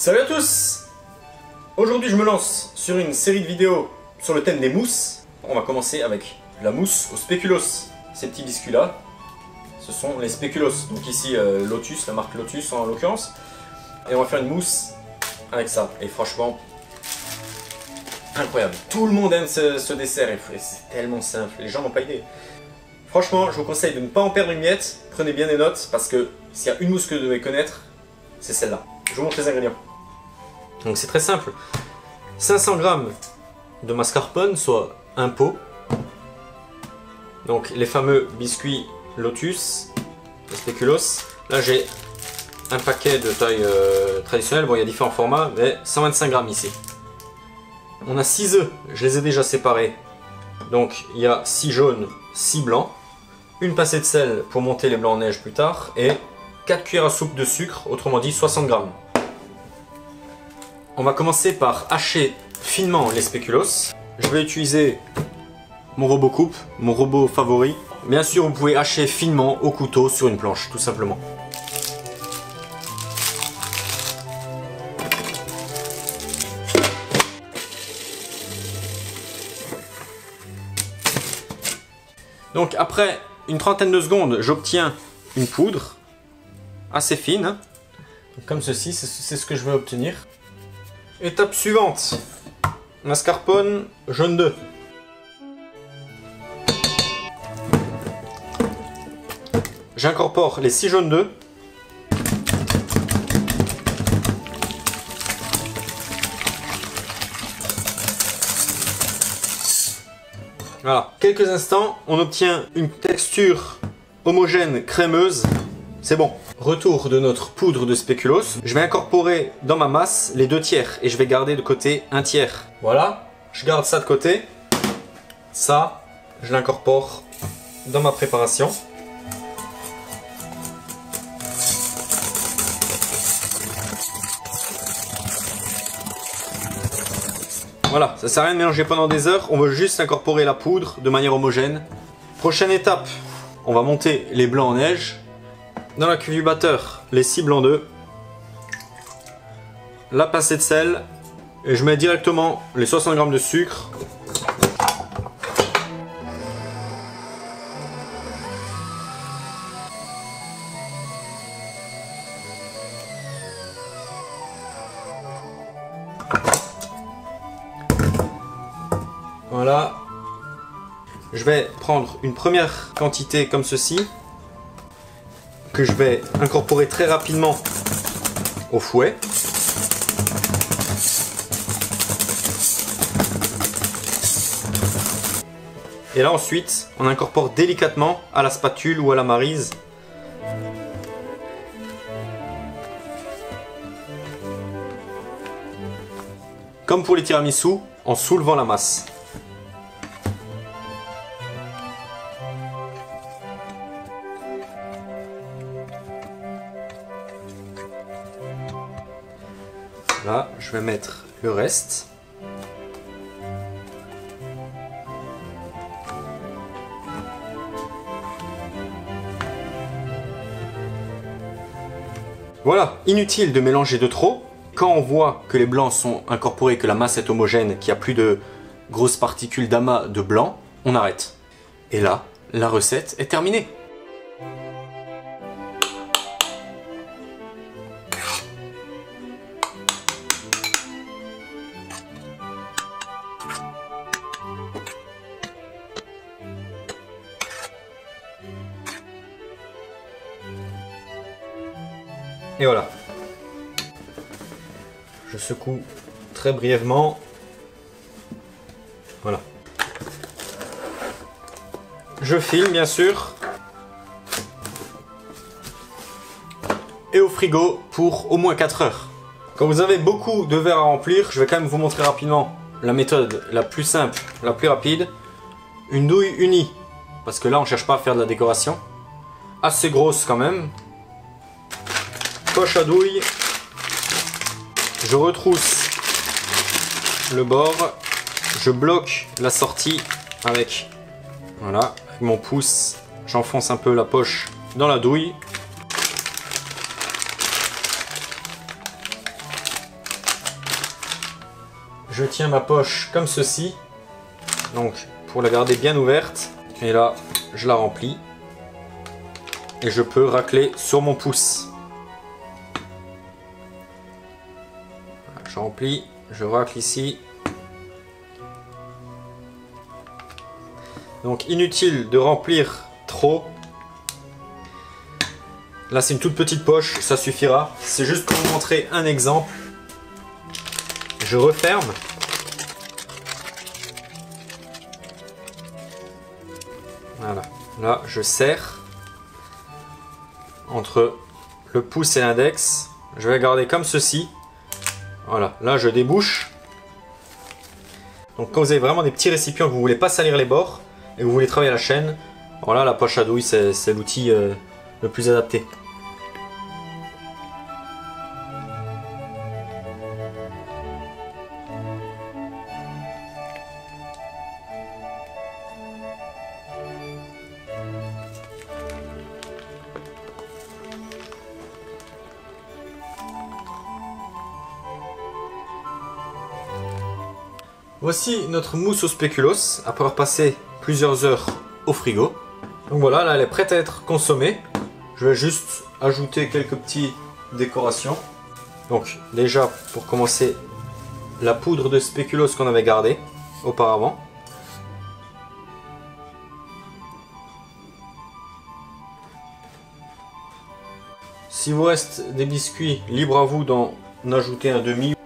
Salut à tous! Aujourd'hui je me lance sur une série de vidéos sur le thème des mousses. On va commencer avec la mousse au spéculoos. Ces petits biscuits là, ce sont les spéculoos. Donc ici Lotus, la marque Lotus en l'occurrence. Et on va faire une mousse avec ça. Et franchement, incroyable. Tout le monde aime ce dessert et c'est tellement simple. Les gens n'ont pas idée. Franchement, je vous conseille de ne pas en perdre une miette. Prenez bien des notes parce que s'il y a une mousse que vous devez connaître, c'est celle-là. Je vous montre les ingrédients. Donc c'est très simple. 500 g de mascarpone, soit un pot. Donc les fameux biscuits Lotus, les spéculoos. Là j'ai un paquet de taille traditionnelle. Bon, il y a différents formats, mais 125 g ici. On a 6 œufs, je les ai déjà séparés. Donc il y a 6 jaunes, 6 blancs. Une pincée de sel pour monter les blancs en neige plus tard. Et 4 cuillères à soupe de sucre, autrement dit 60 g. On va commencer par hacher finement les spéculoos. Je vais utiliser mon robot coupe, mon robot favori. Bien sûr, vous pouvez hacher finement au couteau sur une planche, tout simplement. Donc après une trentaine de secondes, j'obtiens une poudre assez fine. Donc, comme ceci, c'est ce que je vais obtenir. Étape suivante, mascarpone jaune d'œuf. J'incorpore les 6 jaunes d'œufs. Voilà, quelques instants, on obtient une texture homogène, crémeuse. C'est bon. Retour de notre poudre de spéculoos. Je vais incorporer dans ma masse les 2 tiers et je vais garder de côté un tiers. Voilà, je garde ça de côté. Ça, je l'incorpore dans ma préparation. Voilà, ça sert à rien de mélanger pendant des heures. On veut juste incorporer la poudre de manière homogène. Prochaine étape, on va monter les blancs en neige. Dans la cuve du batteur, les 6 blancs d'œufs, la pincée de sel, et je mets directement les 60 g de sucre. Voilà. Je vais prendre une première quantité comme ceci, que je vais incorporer très rapidement au fouet. Et là ensuite, on incorpore délicatement à la spatule ou à la maryse. Comme pour les tiramisu, en soulevant la masse. Là, je vais mettre le reste. Voilà, inutile de mélanger de trop. Quand on voit que les blancs sont incorporés, que la masse est homogène, qu'il n'y a plus de grosses particules d'amas de blanc, on arrête. Et là, la recette est terminée. Et voilà. Je secoue très brièvement. Voilà. Je filme bien sûr. Et au frigo pour au moins 4 heures. Quand vous avez beaucoup de verres à remplir, je vais quand même vous montrer rapidement la méthode la plus simple, la plus rapide. Une douille unie. Parce que là on ne cherche pas à faire de la décoration. Assez grosse quand même. Poche à douille, je retrousse le bord, je bloque la sortie avec, voilà, avec mon pouce, j'enfonce un peu la poche dans la douille. je tiens ma poche comme ceci, donc pour la garder bien ouverte, et là je la remplis et je peux racler sur mon pouce. Voilà, je remplis, je racle ici. Donc inutile de remplir trop. Là c'est une toute petite poche, ça suffira. C'est juste pour vous montrer un exemple. Je referme. Voilà, là je serre entre le pouce et l'index. Je vais garder comme ceci. Voilà, là je débouche. Donc quand vous avez vraiment des petits récipients que vous ne voulez pas salir les bords et que vous voulez travailler la chaîne, voilà, la poche à douille c'est l'outil le plus adapté. Voici notre mousse au spéculoos après avoir passé plusieurs heures au frigo. Donc voilà, là elle est prête à être consommée. Je vais juste ajouter quelques petites décorations. Donc déjà pour commencer, la poudre de spéculoos qu'on avait gardée auparavant. Si vous reste des biscuits, libre à vous d'en ajouter un demi.